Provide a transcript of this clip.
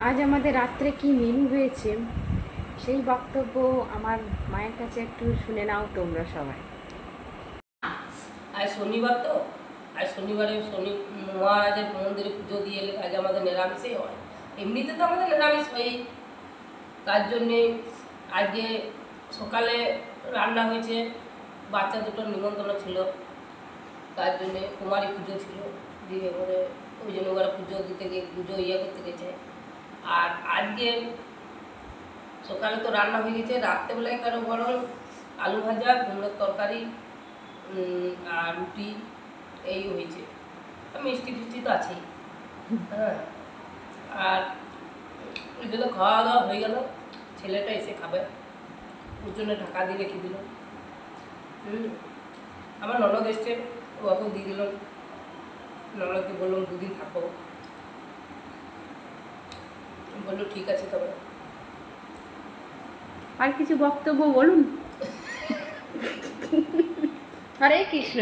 আজ আমাদের রাত্রে কি মেনু হয়েছে সেই বক্তব্য আমার মায়ের কাছে একটু শুনে নাও তোমরা সবাই। আজ শনিবার তো, আজ শনিবারে শনি মহারাজের মন্দিরে পুজো দিয়ে এলে আজ আমাদের নিরামিষই হয়। এমনিতে তো আমাদের নিরামিষ হয়ই, তার জন্যে আজকে সকালে রান্না হয়েছে, বাচ্চা দুটোর নিমন্ত্রণ ছিল, তার জন্যে কুমারী পুজো ছিল, দিয়ে এবারে ওই জন্য ওরা পুজো দিতে গিয়ে পুজো করতে গেছে। আর আজকে সকালে তো রান্না হয়ে গেছে, রাত্রেবেলায় কারো বরং আলু ভাজা, কুমড়োর তরকারি আর রুটি এই হয়েছে, মিষ্টি ফিষ্টি তো আছেই। হ্যাঁ, আর ওই জন্য খাওয়া দাওয়া হয়ে গেল, ছেলেটা এসে খাবে, ওর জন্য ঢাকা দিয়ে রেখে দিল। আমার ননদ এসছে, ওকেও দিয়ে দিলাম, ননদকে বললাম দুদিন থাকো, বললো ঠিক আছে। তবে আর কিছু বক্তব্য বলুন। হরে কৃষ্ণ।